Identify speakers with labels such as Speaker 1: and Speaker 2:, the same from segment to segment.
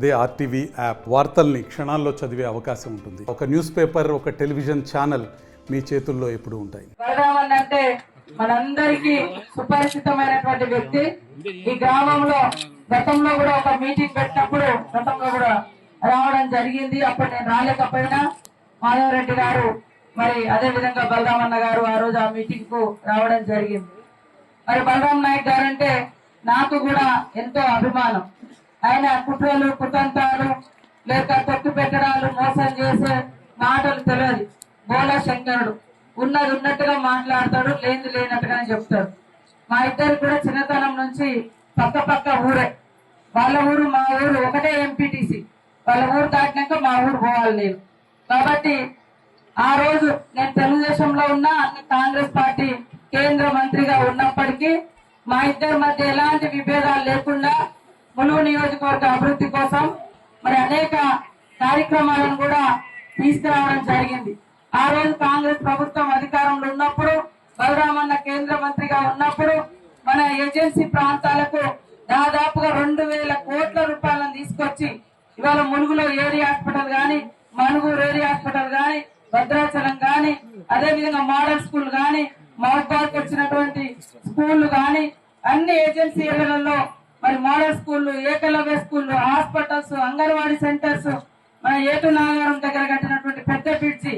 Speaker 1: అదే RTV app వార్తల్ని క్షణాల్లో చదివే అవకాశం ఉంటుంది. ఒక న్యూస్ పేపర్, ఒక టెలివిజన్ ఛానల్ మీ చేతుల్లో ఎప్పుడు ఉంటాయి.
Speaker 2: బలరామన్ అంటే మనందరికీ సుపరిచితమైనటువంటి వ్యక్తి. ఈ గ్రామంలో గతంలో కూడా ఒక మీటింగ్ పెట్టినప్పుడు గతంలో కూడా రావడం జరిగింది. అప్పుడు నేను రాలేకపోయినా మాధవరెడ్డి గారు మరి అదే విధంగా బలరామన్న గారు ఆ రోజు ఆ మీటింగ్ కు రావడం జరిగింది. మరి బలరాం నాయక్ గారు అంటే నాకు కూడా ఎంతో అభిమానం. ఆయన కుట్రలు కుతంత్రాలు లేక తొక్కి పెట్టడాలు మోసం చేసే మాటలు తెలియదు. బోలా శంకరుడు ఉన్నది ఉన్నట్టుగా మాట్లాడతాడు, లేని లేనట్టుగానే చెప్తాడు. మా ఇద్దరు కూడా చిన్నతనం నుంచి పక్క ఊరే. వాళ్ళ ఊరు మా ఊరు ఒకటే ఎంపీటీసీ. వాళ్ళ ఊరు దాటినాక మా ఊరు పోవాలి నేను. కాబట్టి ఆ రోజు నేను తెలుగుదేశంలో ఉన్నా, కాంగ్రెస్ పార్టీ కేంద్ర మంత్రిగా ఉన్నప్పటికీ మా ఇద్దరి మధ్య ఎలాంటి విభేదాలు లేకుండా ములుగు నియోజకవర్గ అభివృద్ధి కోసం మరి అనేక కార్యక్రమాలను కూడా తీసుకురావడం జరిగింది. ఆ రోజు కాంగ్రెస్ ప్రభుత్వం అధికారంలో ఉన్నప్పుడు, బలరామన్న కేంద్ర మంత్రిగా ఉన్నప్పుడు మన ఏజెన్సీ ప్రాంతాలకు దాదాపుగా 2000 కోట్ల రూపాయలను తీసుకొచ్చి ఇవాళ ములుగులో ఏరియా హాస్పిటల్ గాని, మనుగూరు ఏరియా హాస్పిటల్ గాని, భద్రాచలం గాని, అదే విధంగా మోడల్ స్కూల్ గాని, మహబాద్ వచ్చినటువంటి స్కూళ్లు గాని, అన్ని ఏజెన్సీ ఏరియాలలో మరి మోడల్ స్కూళ్లు, ఏకలవ్య స్కూళ్లు, హాస్పిటల్స్, అంగన్వాడీ సెంటర్స్, మన ఏటు నాగారం దగ్గర కట్టినటువంటి పెద్ద బ్రిడ్జి,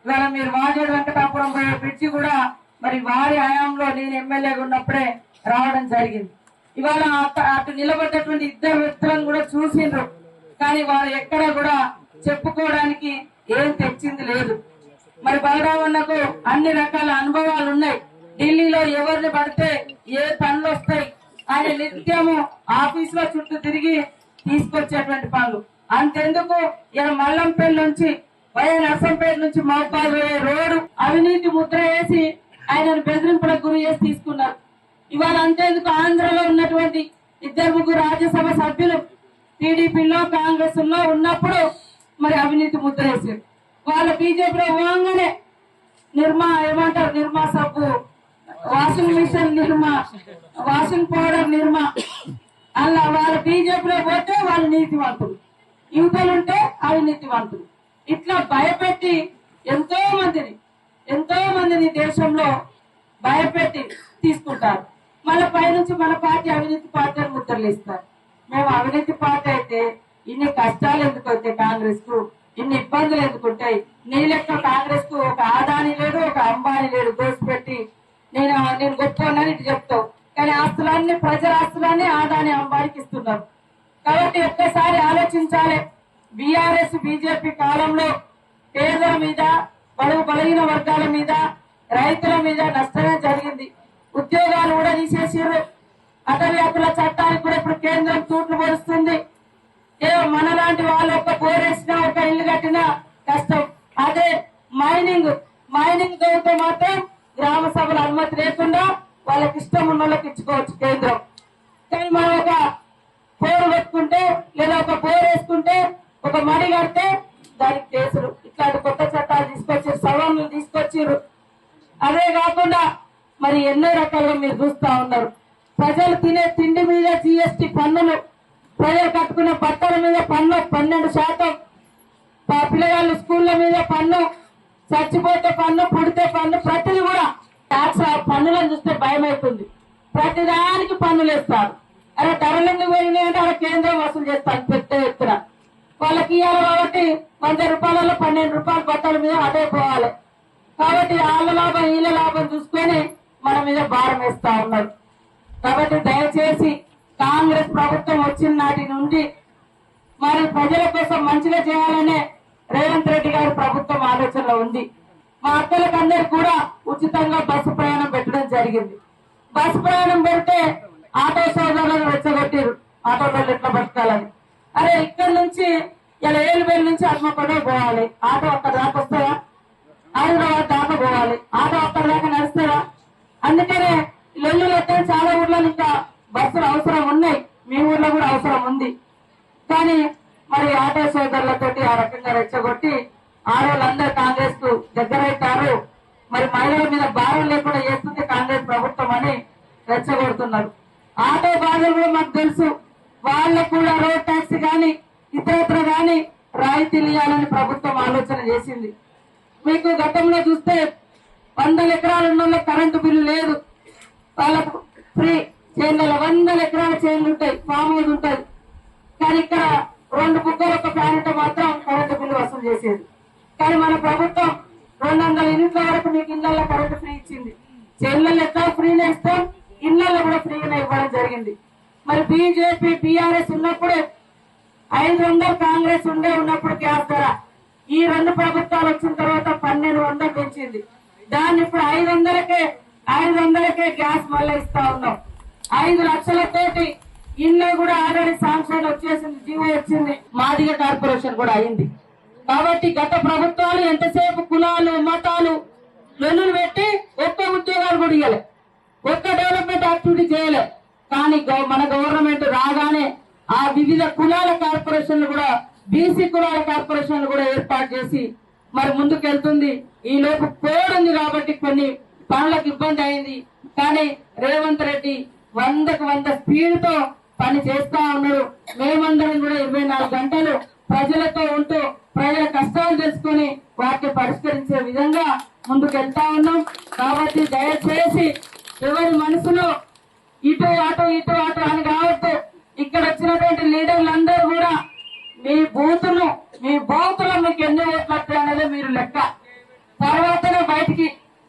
Speaker 2: ఇవాళ మీరు వాజేడు వెంకటాపురం పోయే బ్రిడ్జి కూడా మరి వారి హయాంలో నేను ఎమ్మెల్యేగా ఉన్నప్పుడే రావడం జరిగింది. ఇవాళ అటు నిలబడ్డటువంటి ఇద్దరు వ్యక్తులను కూడా చూసిండ్రు, కానీ వారు ఎక్కడ కూడా చెప్పుకోవడానికి ఏం తెచ్చింది లేదు. మరి బలరామన్నకు అన్ని రకాల అనుభవాలు ఉన్నాయి. ఢిల్లీలో ఎవరిని పడితే ఏ పనులు వస్తాయి, ఆయన నిత్యము ఆఫీస్ లో చుట్టూ తిరిగి తీసుకొచ్చేటువంటి పనులు. అంతెందుకు ఇలా మల్లంపల్లి నుంచి వైఎస్ నర్సంపేట నుంచి మహబాద్ పోయే రోడ్డు అవినీతి ముద్ర వేసి ఆయనను బెదిరింపులకు గురి చేసి తీసుకున్నారు. ఇవాళ అంతేందుకు ఆంధ్రలో ఉన్నటువంటి 2-3 రాజ్యసభ సభ్యులు టీడీపీలో కాంగ్రెస్ లో ఉన్నప్పుడు మరి అవినీతి ముద్ర వేసారు. వాళ్ళ బీజేపీలో పోగానే నిర్మా సబ్బు, వాషింగ్ మిషన్ వాషింగ్ పౌడర్ అలా వాళ్ళ బీజేపీలో పోతే వాళ్ళు నీతివంతులు, యువతలుంటే అవినీతివంతులు. ఇట్లా భయపెట్టి ఎంతో మందిని దేశంలో భయపెట్టి తీసుకుంటారు. మళ్ళీ పైనుంచి మన పార్టీ అవినీతి పార్టీ అని ముద్రలు ఇస్తారు. మేము అవినీతి పార్టీ అయితే ఇన్ని కష్టాలు ఎందుకు వస్తాయి, కాంగ్రెస్ కు ఇన్ని ఇబ్బందులు ఎందుకుంటాయి? నీ లెక్క కాంగ్రెస్ కు ఒక ఆదాని లేడు, ఒక అంబానీ లేడు. దోసిపెట్టి నేను గొప్పనని ఇటు చెప్తావు, కానీ ఆస్తులన్నీ ప్రజల ఆస్తులన్నీ ఆదాని అంబానికి ఇస్తున్నారు. కాబట్టి ఒక్కసారి ఆలోచించాలి. బీఆర్ఎస్ బీజేపీ కాలంలో పేదల మీద, బడుగు బలహీన వర్గాల మీద, రైతుల మీద నష్టమే జరిగింది. ఉద్యోగాలు కూడా తీసేసారు. అటవీ హక్కుల చట్టానికి కూడా ఇప్పుడు కేంద్రం తూట్లు పొడుస్తుంది. మనలాంటి వాళ్ళు ఒక బోరేసినా, ఒక ఇల్లు కట్టినా కష్టం. అదే మైనింగ్ చదివితే మాత్రం గ్రామ సభల అనుమతి లేకుండా వాళ్ళకి ఇష్టం ఉన్న వాళ్ళకి ఇచ్చుకోవచ్చు కేంద్రం. కానీ మనం ఒక బోరు పెట్టుకుంటే లేదా ఒక బోర్ వేసుకుంటే, ఒక మడి కడితే దానికి కేసులు, ఇట్లాంటి కొత్త చట్టాలు తీసుకొచ్చారు, సవరణలు తీసుకొచ్చారు. అదే కాకుండా మరి ఎన్నో రకాలుగా మీరు చూస్తా ఉన్నారు. ప్రజలు తినే తిండి మీద జీఎస్టీ పన్నులు, ప్రజలు కట్టుకునే బట్టల మీద పన్ను 12%, పిల్లగాళ్ళు స్కూళ్ల మీద పన్ను, చచ్చిపోతే పన్ను, పుడితే పన్ను, ప్రతిది కూడా ట్యాక్స్. పన్నులను చూస్తే భయం అవుతుంది. ప్రతిదానికి పన్నులు వేస్తారు. అరే ధరలన్నీ పోయినాయంటే అలా కేంద్రం వసూలు చేస్తారు పెద్ద ఎత్తున. వాళ్ళకి ఇవ్వాలి కాబట్టి 100 రూపాయలలో 12 రూపాయలు బట్టల మీద అదే పోవాలి. కాబట్టి వాళ్ళ లాభం వీళ్ళ లాభం చూసుకొని మన మీద భారం వేస్తా ఉన్నారు. కాబట్టి దయచేసి కాంగ్రెస్ ప్రభుత్వం వచ్చిన నాటి నుండి మరి ప్రజల కోసం మంచిగా చేయాలనే రేవంత్ రెడ్డి గారి ప్రభుత్వం ఆలోచనలో ఉంది. మా అక్కలకు అందరికి కూడా ఉచితంగా బస్సు ప్రయాణం పెట్టడం జరిగింది. బస్సు ప్రయాణం పెడితే ఆటో సోదరులను రెచ్చగొట్టారు, ఆటోలో ఎట్లా బతకాలని. అరే ఇక్కడ నుంచి ఇలా ఏలుబేలు నుంచి హన్మకొండ పోవాలి, ఆటో అక్కడ దాకా వస్తారా? హైదరాబాద్ దాకా పోవాలి, ఆటో అక్కడ దాకా నడుస్తారా? అందుకనే లొల్లులు వస్తే చాలా ఊర్లో ఇంకా బస్సులు అవసరం ఉన్నాయి. మీ ఊర్లో కూడా అవసరం ఉంది. కానీ మరి ఆటో సోదరులతోటి ఆ రకంగా రెచ్చగొట్టి ఆడవాళ్ళందరూ కాంగ్రెస్ కు దగ్గరైతారు. మరి మహిళల మీద భారం లేకుండా చేస్తుంది కాంగ్రెస్ ప్రభుత్వం అని రెచ్చగొడుతున్నారు. ఆటో బాధలు కూడా మాకు తెలుసు. వాళ్ళకు కూడా రోడ్ ట్యాక్స్ గాని ఇతరత్ర గాని రాయితీలు ఇవ్వాలని ప్రభుత్వం ఆలోచన చేసింది. మీకు గతంలో చూస్తే 100 ఎకరాలు ఉన్న వాళ్ళకి కరెంటు బిల్లు లేదు, వాళ్ళకు ఫ్రీ. చేనులలో 100 ఎకరాల చేనులు ఉంటాయి, ఫామ్ హౌస్ ఉంటుంది. కానీ ఇక్కడ 2 బుక్కలు ఒక ఫ్యాన్ ఉంటే మాత్రం కరెంటు బిల్లు వసూలు చేసేది. కానీ మన ప్రభుత్వం 200 యూనిట్ల వరకు మీకు ఇళ్లలో కరెంటు ఫ్రీ ఇచ్చింది. చేనులలో ఎట్లా ఫ్రీనే ఇస్తాం, ఇళ్లలో కూడా ఫ్రీగానే ఇవ్వడం జరిగింది. మరి బీజేపీ బీఆర్ఎస్ ఉన్నప్పుడు 500 కాంగ్రెస్ ఉన్నప్పుడు గ్యాస్ ధర ఈ 2 ప్రభుత్వాలు వచ్చిన తర్వాత 1200 పెంచింది. దాన్ని ఇప్పుడు 500కే గ్యాస్ మళ్ళీ ఇస్తా ఉన్నాం. 5 లక్షలతోటి ఇల్లు కూడా ఆల్రెడీ శాంక్షన్ వచ్చేసింది, జీవో వచ్చింది, మాదిగ కార్పొరేషన్ కూడా అయింది. కాబట్టి గత ప్రభుత్వాలు ఎంతసేపు కులాలు మతాలు వెన్నులు పెట్టి ఒక్క ఉద్యోగాలు కూడా ఇవ్వలే, ఒక్క డెవలప్మెంట్ యాక్టివిటీ చేయలే. కానీ మన గవర్నమెంట్ రాగానే ఆ వివిధ కులాల కార్పొరేషన్లు కూడా, బీసీ కులాల కార్పొరేషన్లు కూడా ఏర్పాటు చేసి మరి ముందుకెళ్తుంది. ఈ లోపు కోడ్ ఉంది కాబట్టి కొన్ని పనులకు ఇబ్బంది అయింది. కానీ రేవంత్ రెడ్డి 100కు 100 స్పీడ్ తో పని చేస్తా ఉన్నారు. మేమందరం కూడా 24 గంటలు ప్రజలతో ఉంటూ ప్రజల కష్టాలు తెలుసుకుని వాటిని పరిష్కరించే విధంగా ముందుకెళ్తా ఉన్నాం. కాబట్టి దయచేసి ఎవరి మనసులో ఇటు అటు అని కావద్దు. ఇక్కడ వచ్చినటువంటి లీడర్లందరూ కూడా మీ బూతులో మీకు ఎన్ని ఓట్లు వస్తాయనేది మీరు లెక్క. తర్వాతనే బయటికి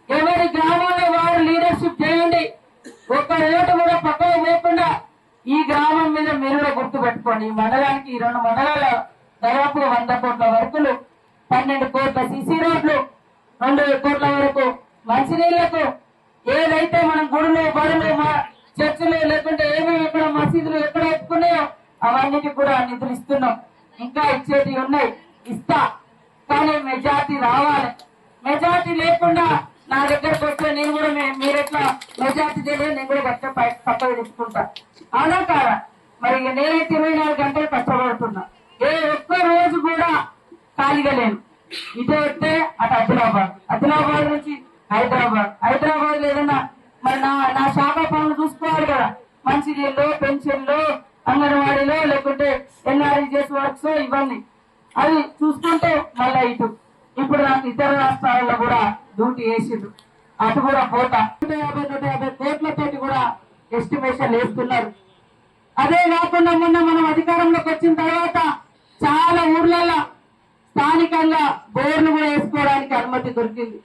Speaker 2: ఎవరి గ్రామంలో వారు లీడర్షిప్ చేయండి. ఒక్క ఓటు కూడా పక్కకు పోకుండా ఈ గ్రామం మీద మీరు కూడా గుర్తు పెట్టుకోండి. ఈ మండలానికి ఈ 2 మండలాల దాదాపు 100 కోట్ల వరకు, 12 కోట్ల సిసి రోడ్లు, 2 కోట్ల వరకు మంచినీళ్లకు, ఏదైతే మనం గుడులు బడులు చర్చిలు లేకుంటే ఏమేమి ఎక్కడ మసీదులు ఎక్కడ ఒప్పుకున్నాయో అవన్నిటికి కూడా నిధులు ఇస్తున్నాం. ఇంకా ఇచ్చేటి ఉన్నాయి, ఇస్తా. కానీ మెజార్టీ రావాలి. మెజార్టీ లేకుండా నా దగ్గరకు వస్తే నేను కూడా మీరెట్లా మెజార్టీ తెలియదు, నేను కూడా గట్ట పక్కకు తెచ్చుకుంటా. అవునా కాదా? మరి నేనైతే 24 గంటలు కష్టపడుతున్నా. ఏ ఒక్క రోజు కూడా ఖాళీగా లేను. ఇటు వస్తే అటు ఆదిలాబాద్ నుంచి హైదరాబాద్ లేదన్నా మరి నా శాఖ పనులు చూసుకోవాలి కదా. మంచినీళ్ళు, పెన్షన్లు, అంగన్వాడీలో లేకుంటే ఎన్ఆర్ఈజెస్ వర్క్స్ ఇవన్నీ అవి చూసుకుంటూ మళ్ళా ఇప్పుడు నాకు ఇతర రాష్ట్రాలలో కూడా డ్యూటీ వేసిండ్రు, అటు కూడా పోతా. 150 కోట్లతోటి కూడా ఎస్టిమేషన్ వేస్తున్నారు. అదే కాకుండా మొన్న మనం అధికారంలోకి వచ్చిన తర్వాత చాలా ఊర్లలో స్థానికంగా బోర్లు కూడా వేసుకోవడానికి అనుమతి దొరికింది.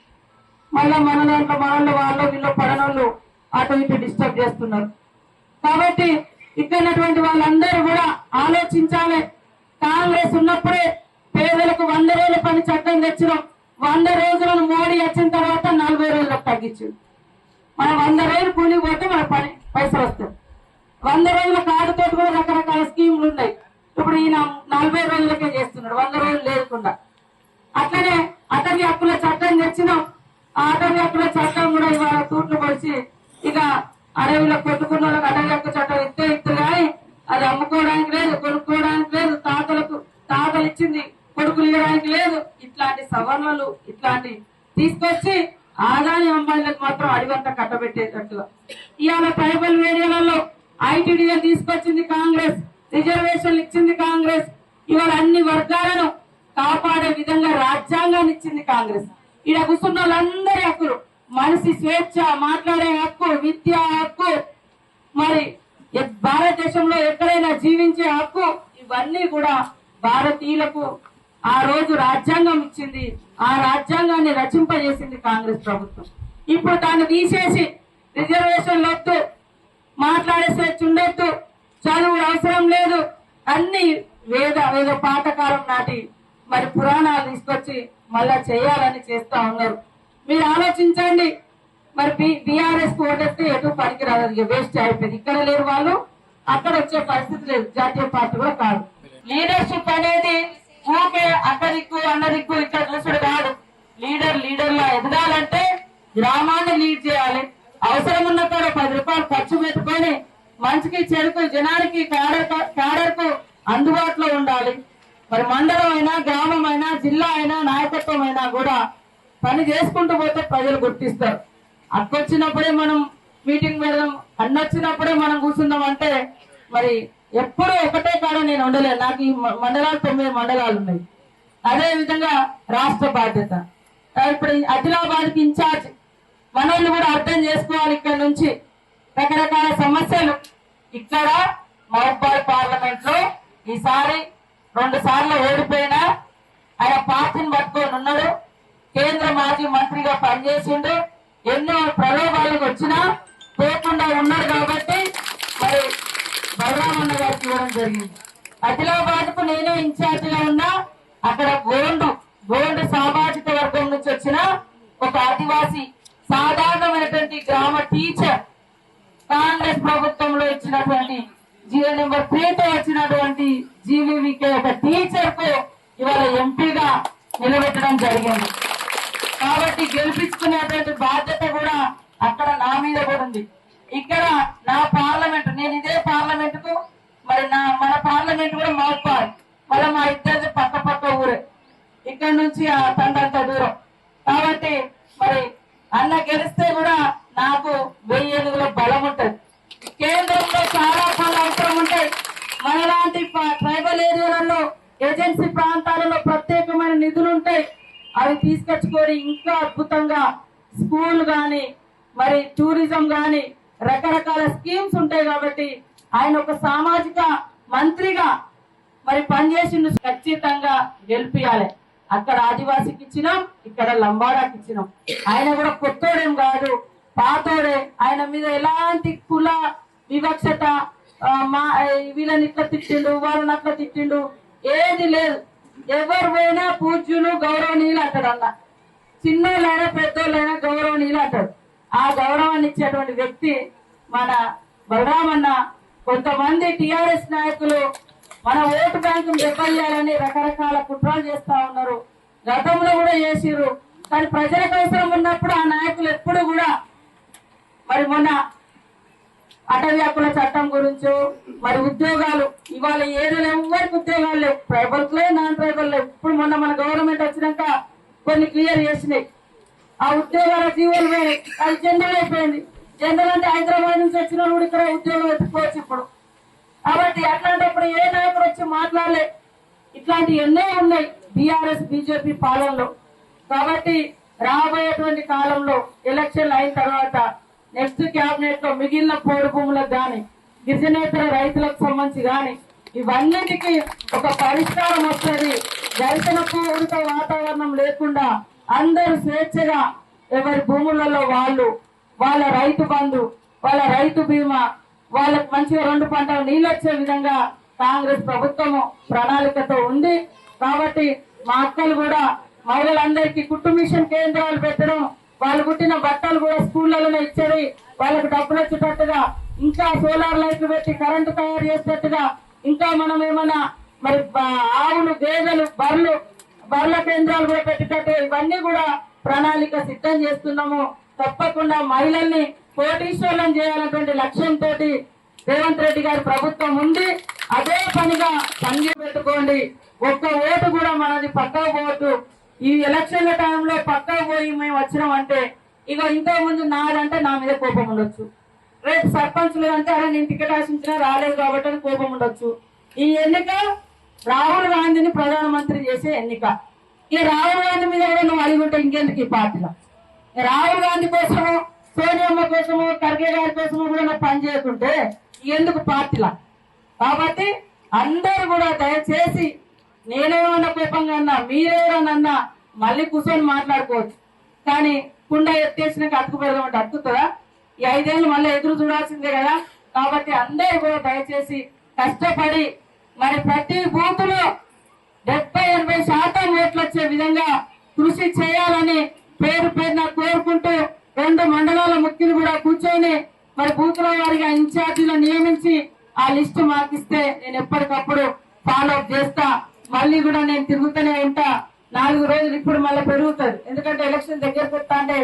Speaker 2: మళ్ళా మన దాంట్లో వాళ్ళు వీళ్ళు పడనోళ్ళు అటు ఇటు డిస్టర్బ్ చేస్తున్నారు. కాబట్టి ఇక్కడ వాళ్ళందరూ కూడా ఆలోచించాలి. కాంగ్రెస్ ఉన్నప్పుడే పేదలకు 100 రోజుల పని చట్టం తెచ్చినాం. 100 రోజులను మోడీ వచ్చిన తర్వాత 40 రోజులకు తగ్గించింది. మనం 100 రోజులు కూలి పోతే మన పైసలు వస్తాయి. 100 రోజుల కార్డుతో కూడా రకరకాల స్కీములు ఉన్నాయి. ఇప్పుడు ఈయన 40 రోజులకే చేస్తున్నాడు, 100 రోజులు లేకుండా. అట్లనే అటవీ హక్కుల చట్టం తెచ్చినాం. ఆ అటవీ హక్కుల చట్టం కూడా ఇవాళ తూట్లు పొడిచి ఇక అడవిలో కొట్టుకున్న వాళ్ళకి అటవీ హక్కు చట్టం ఇత్తు కానీ అది అమ్ముకోవడానికి లేదు, కొనుక్కోవడానికి లేదు, తాతలు ఇచ్చింది కొడుకులు ఇవ్వడానికి లేదు. ఇట్లాంటి సవరణలు ఇట్లాంటి తీసుకొచ్చి ఆదాని అమ్మాయిలకు మాత్రం అడిగంతా కట్టబెట్టేటట్టుగా ఇవాళ ట్రైబల్ ఏరియాలలో ఐటీడీఎల్ తీసుకొచ్చింది కాంగ్రెస్, రిజర్వేషన్లు ఇచ్చింది కాంగ్రెస్. ఇవాళ అన్ని వర్గాలను కాపాడే విధంగా రాజ్యాంగాన్ని ఇచ్చింది కాంగ్రెస్. ఇక్కడ కూర్చున్న వాళ్ళందరి హక్కులు, మనిషి స్వేచ్ఛ, మాట్లాడే హక్కు, విద్యా హక్కు, మరి భారతదేశంలో ఎక్కడైనా జీవించే హక్కు, ఇవన్నీ కూడా భారతీయులకు ఆ రోజు రాజ్యాంగం ఇచ్చింది. ఆ రాజ్యాంగాన్ని రచింపజేసింది కాంగ్రెస్ ప్రభుత్వం. ఇప్పుడు దాన్ని తీసేసి రిజర్వేషన్లు వద్దు, మాట్లాడే స్వేచ్ఛ ఉండొద్దు, చదువు అవసరం లేదు, అన్ని వేద పాతకాలం నాటి మరి పురాణాలు తీసుకొచ్చి మళ్ళా చేయాలని చేస్తా ఉన్నారు. మీరు ఆలోచించండి. మరి బీఆర్ఎస్ కు ఓటేస్తే ఎటు పనికిరాదు, ఇక వేస్ట్ అయిపోయింది. ఇక్కడ లేరు వాళ్ళు, అక్కడ వచ్చే పరిస్థితి లేదు. జాతీయ పార్టీ కూడా కాదు. లీడర్షిప్ అనేది ఊకే అక్కదిక్కు అన్నదిక్కు ఇక్కడ చూసుడు కాదు. లీడర్లా ఎదగాలంటే గ్రామాన్ని లీడ్ చేయాలి. అవసరం ఉన్న కాడ 10 రూపాయలు ఖర్చు పెట్టుకొని మంచికి చెడుకు జనానికి క్యాడర్ కు అందుబాటులో ఉండాలి. మరి మండలం అయినా, గ్రామం అయినా, జిల్లా అయినా, నాయకత్వం అయినా కూడా పని చేసుకుంటూ పోతే ప్రజలు గుర్తిస్తారు. అక్కొచ్చినప్పుడే మనం మీటింగ్ పెడదాం, అన్నొచ్చినప్పుడే మనం కూర్చుందాం అంటే మరి ఎప్పుడు ఒకటే కాడ నేను ఉండలేదు. నాకు ఈ మండలాలు 9 మండలాలు ఉన్నాయి. అదే విధంగా రాష్ట్ర బాధ్యత. ఇప్పుడు ఆదిలాబాద్ కి ఇన్ఛార్జ్ మనల్ని కూడా అర్థం చేసుకోవాలి. ఇక్కడ నుంచి రకరకాల సమస్యలు ఇక్కడ మహబూబాబాద్ పార్లమెంట్ లో ఈసారి 2 సార్లు ఓడిపోయినా ఆయన పార్టీని పట్టుకొని ఉన్నాడు. కేంద్ర మాజీ మంత్రిగా పనిచేసిండు. ఎన్నో ప్రలోభాలకు వచ్చినా పోకుండా ఉన్నాడు. కాబట్టి మరి బలరామన్న గారికి ఇవ్వడం జరిగింది. ఆదిలాబాద్ కు నేనే ఇన్ఛార్జ్ గా ఉన్నా. అక్కడ గోండు సామాజిక వర్గం నుంచి వచ్చిన ఒక ఆదివాసి సాధారణమైనటువంటి గ్రామ టీచర్ కాంగ్రెస్ ప్రభుత్వంలో ఇచ్చినటువంటి జీవో నెంబర్ 3తో వచ్చినటువంటి జీవీవీకే ఒక టీచర్ కు ఇవాళ ఎంపీగా నిలబెట్టడం జరిగింది. కాబట్టి గెలిపించుకునేటువంటి బాధ్యత కూడా అక్కడ నా మీద కూడా ఉంది. ఇక్కడ నా పార్లమెంట్, నేను ఇదే పార్లమెంట్ కు మరి మన పార్లమెంట్ కూడా మహబూబాబాద్, మళ్ళీ మా ఇద్దరిది పక్క ఊరే, ఇక్కడ నుంచి ఆ తండంత దూరం. కాబట్టి మరి అన్న గెలిస్తే కూడా నాకు 1000 ఏనుగుల బలం ఉంటది. కేంద్రంలో చాలా అవసరం ఉంటాయి. మనలాంటి ట్రైబల్ ఏరియాలలో ఏజెన్సీ ప్రాంతాలలో ప్రత్యేకమైన నిధులు ఉంటాయి. అవి తీసుకొచ్చుకొని ఇంకా అద్భుతంగా స్కూల్ గాని మరి టూరిజం గాని రకరకాల స్కీమ్స్ ఉంటాయి. కాబట్టి ఆయన ఒక సామాజిక మంత్రిగా మరి పనిచేసిండు. ఖచ్చితంగా గెలిపియాలి. అక్కడ ఆదివాసికి ఇచ్చినాం, ఇక్కడ లంబాడాకి ఇచ్చినాం. ఆయన కూడా కొత్తోడేం కాదు, పాతోడే. ఆయన మీద ఎలాంటి కుల వివక్షత, వీళ్ళని ఇట్లా తిట్టిండు, వాళ్ళని అట్లా తిట్టిండు ఏది లేదు. ఎవరు పోయినా పూజ్యులు గౌరవనీయులు అంటాడు అన్న. చిన్నోళ్ళైనా పెద్దోళ్ళైనా గౌరవనీయులు అంటాడు. ఆ గౌరవాన్ని ఇచ్చేటువంటి వ్యక్తి మన బలరామన్న. కొంతమంది టిఆర్ఎస్ నాయకులు మన ఓటు బ్యాంకు దెబ్బయ్యాలని రకరకాల కుట్రలు చేస్తా ఉన్నారు. గతంలో కూడా చేసిర్రు. కానీ ప్రజలకు అవసరం ఉన్నప్పుడు ఆ నాయకులు ఎప్పుడు కూడా మరి మొన్న అటవీ హక్కుల చట్టం గురించో మరి ఉద్యోగాలు, ఇవాళ ఏరియాలో ఎవరికి ఉద్యోగాలు లేవు, ట్రైబల్స్ లేవు, నాన్ ట్రైబల్ లేవు. ఇప్పుడు మొన్న మన గవర్నమెంట్ వచ్చినాక కొన్ని క్లియర్ చేసినాయి. ఆ ఉద్యోగాల జీవోలు వేరే, అది జనరల్ అయిపోయింది. జనరల్ అంటే హైదరాబాద్ నుంచి వచ్చిన కూడా ఇక్కడ ఉద్యోగం ఎత్తుకోవచ్చు ఇప్పుడు. కాబట్టి అట్లాంటప్పుడు ఏ నాయకుడు వచ్చి మాట్లాడలే. ఇట్లాంటి ఎన్నో ఉన్నాయి బీఆర్ఎస్ బీజేపీ పాలనలో. కాబట్టి రాబోయేటువంటి కాలంలో ఎలక్షన్లు అయిన తర్వాత నెక్స్ట్ క్యాబినెట్ లో మిగిలిన పోడు భూములకు గాని గిరిజనేతర రైతులకు సంబంధించి గాని ఇవన్నిటికీ ఒక పరిష్కారం వస్తుంది. రైతుల పూర్వక వాతావరణం లేకుండా అందరూ స్వేచ్ఛగా ఎవరి భూములలో వాళ్ళు వాళ్ళ రైతు బంధు, వాళ్ళ రైతు బీమా, వాళ్ళకి మంచిగా 2 పంటలు నీళ్ళు వచ్చే విధంగా కాంగ్రెస్ ప్రభుత్వము ప్రణాళికతో ఉంది. కాబట్టి మా అక్కలు కూడా మహిళలందరికీ కుట్టు మిషన్ కేంద్రాలు పెట్టడం, వాళ్ళు కుట్టిన బట్టలు కూడా స్కూళ్లలోనే ఇచ్చేది, వాళ్ళకి డబ్బులు వచ్చేటట్టుగా, ఇంకా సోలార్ లైట్లు పెట్టి కరెంటు తయారు చేసేటట్టుగా, ఇంకా మనం ఏమైనా మరి ఆవులు, గేదెలు, బర్ల కేంద్రాలు కూడా పెట్టేటట్టు ఇవన్నీ కూడా ప్రణాళిక సిద్ధం చేస్తున్నాము. తప్పకుండా మహిళల్ని కోటీశ్వర్లను చేయాలన్నటువంటి లక్ష్యంతో రేవంత్ రెడ్డి గారి ప్రభుత్వం ఉంది. అదే పనిగా సంఘి పెట్టుకోండి. ఒక్క ఓటు కూడా మనది పక్కకు పోవద్దు. ఈ ఎలక్షన్ల టైంలో పక్కకు పోయి మేము వచ్చినామంటే ఇక ఇంకో ముందు నాదంటే నా మీద కోపం ఉండొచ్చు, రేపు సర్పంచ్లు అంటే అరే నేను టికెట్ ఆశించినా రాలేదు కాబట్టి అని కోపం ఉండొచ్చు. ఈ ఎన్నిక రాహుల్ గాంధీని ప్రధానమంత్రి చేసే ఎన్నిక. ఈ రాహుల్ గాంధీ మీద కూడా నువ్వు అడిగి ఉంటే ఇంకెందుకు ఈ పార్టీలో? రాహుల్ గాంధీ కోసము, సోనియమ్మ కోసము, ఖర్గే గారి కోసము కూడా నువ్వు పని చేయకుంటే ఎందుకు పార్టీలా? కాబట్టి అందరూ కూడా దయచేసి నేనేమన్నా కోపంగా అన్నా, మీరేమన్నా మళ్ళీ కూర్చొని మాట్లాడుకోవచ్చు. కానీ కుండ ఎత్తేసినాక అతుకు పెడదామంటే అతుకుతుందా? ఈ 5 ఏళ్ళు మళ్ళీ ఎదురు చూడాల్సిందే కదా. కాబట్టి అందరూ కూడా దయచేసి కష్టపడి మరి ప్రతి బూత్ లో 70-80% ఓట్లు వచ్చే విధంగా కృషి చేయాలని పేరున కోరుకుంటూ 2 మండలాల ముఖ్యులు కూడా కూర్చొని మరి బూత్ లో వారిగా ఇన్ఛార్జీలు నియమించి ఆ లిస్టు మాకిస్తే నేను ఎప్పటికప్పుడు ఫాలో అప్ చేస్తా. మళ్ళీ కూడా నేను తిరుగుతూనే ఉంటా. 4 రోజులు ఇప్పుడు మళ్ళీ పెరుగుతుంది. ఎందుకంటే ఎలక్షన్ దగ్గరకు వస్తా అంటే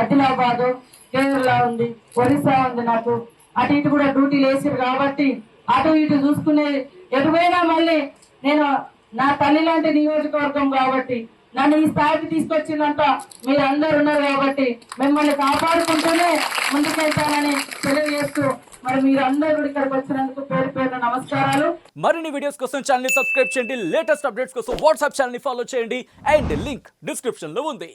Speaker 2: ఆదిలాబాద్, కేరళ ఉంది, ఒరిస్సా ఉంది, నాకు అటు ఇటు కూడా డ్యూటీలు వేసారు. కాబట్టి అటు ఇటు చూసుకునే ఎటువైనా మళ్ళీ నేను నా తల్లి లాంటి నియోజకవర్గం కాబట్టి నన్ను ఈ స్థాయికి తీసుకొచ్చిందంట మీరు అందరు ఉన్నారు. కాబట్టి మిమ్మల్ని కాపాడుకుంటూనే ముందుకెళ్తానని తెలియజేస్తూ మరి మీరందరూ కూడా ఇక్కడికి వచ్చినందుకు పేరు పేరున నమస్కారాలు.
Speaker 3: మరిన్ని వీడియోస్ కోసం ఛానల్ ని సబ్స్క్రైబ్ చేయండి, లేటెస్ట్ అప్డేట్స్ కోసం వాట్సాప్ ఛానల్ ని ఫాలో చేయండి అండ్ లింక్ డిస్క్రిప్షన్ లో ఉంది.